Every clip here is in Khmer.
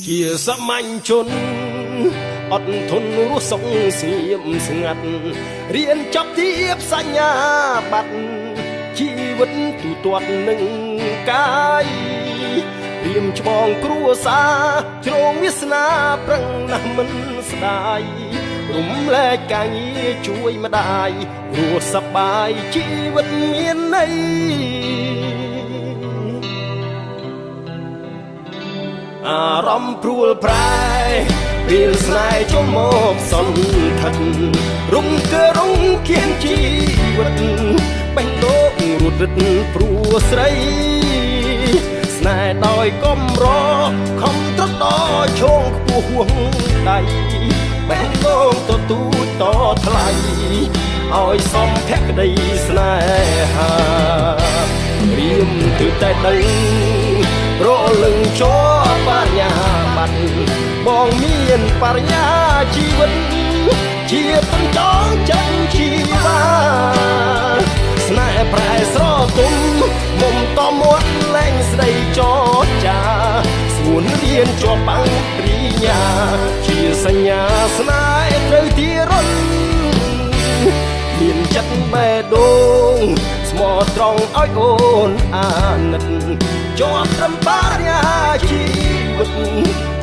ជាសាមញ្ញជនអត់ធន់រស់សុខស្ងៀមស្ងាត់រៀនចប់ទៀបសញ្ញាបត្រជីវិតទូទាត់នឹងកាយរៀមច្បងគ្រួសារជ្រងវាសនាប្រឹងណាស់មិនស្ដាយរំលែកការងារជួយម្ដាយរស់សប្បាយជីវិតមានន័យអារម្មណ៍ព្រួលប្រែពេលស្នេហ៍ចូលមកសន្ធិដ្ឋរុំគឺរុំគៀនជីវិតបេះដូងរួតរឹតព្រោះស្រីស្នេហ៍ដោយកំរខំត្រត់ដល់ឈងខ្ពស់ហួងដៃបេះដូងទទូចតថ្លៃឲ្យសមភក្តីស្នេហារៀមទើបតែដឹងរលឹងជាប់បញ្ញាបត្របងមានបរិញ្ញាជីវិតជាទន្ចងចិត្តជីវាស្នេហ៍ប្រែស្រទុំមុំតមាត់លែងស្ដីចរចាស្ងួនរៀនជាប់បរិញ្ញាជាសញ្ញាស្នេហ៍ត្រូវទីរុនមានចិត្តបេះដូងស្មោះត្រង់ឲ្យអូនអាណិតជាប់ត្រឹមបរិញ្ញាជីវិត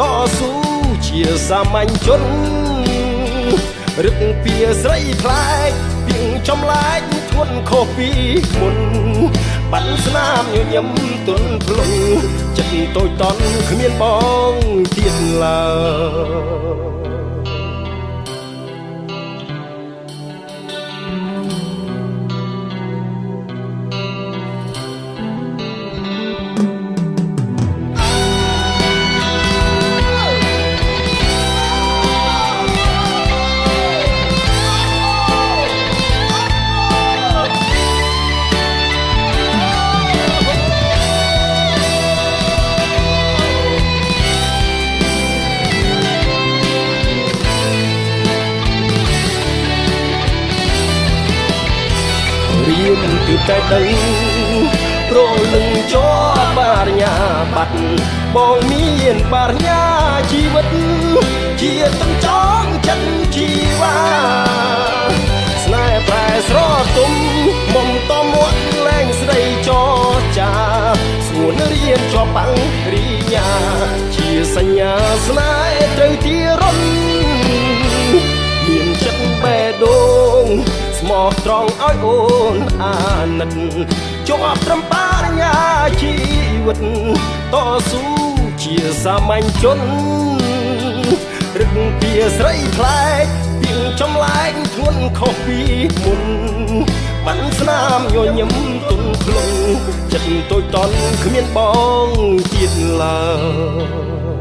តស៊ូជាសាមញ្ញជនរឹកពីស្រីផ្លែកពីងចម្លែកធ្ងន់ខុសពីមុនបាត់ស្នាមញញឹមទន់ភ្លុងចិត្តតូចតន់គ្មានបងទៀតឡើយរៀនគឺតែដឹងប្រលឹងជាប់បរិញ្ញាបត្របងមានបរិញ្ញាជីវិតជាទន្ចងចិត្តជីវាស្នេហ៍ប្រែស្រទុំមុំតមាត់លែងស្ដីចរចាស្ងួនរៀនជាប់បរិញ្ញាជាសញ្ញាស្នេហ៍ត្រូវទីរុនមានចិត្តបេះដូងស្មោះត្រង់ឲ្យអូនអាណិតជាប់ត្រឹមបរិញ្ញាជីវិតតស៊ូជាសាមញ្ញជនរឹកពីស្រីផ្លែកពីងចម្លែកធ្ងន់ខុសពីមុនបាត់ស្នាមញញឹមទន់ភ្លុងចិត្តតូចតន់គ្មានបងទៀតឡើយ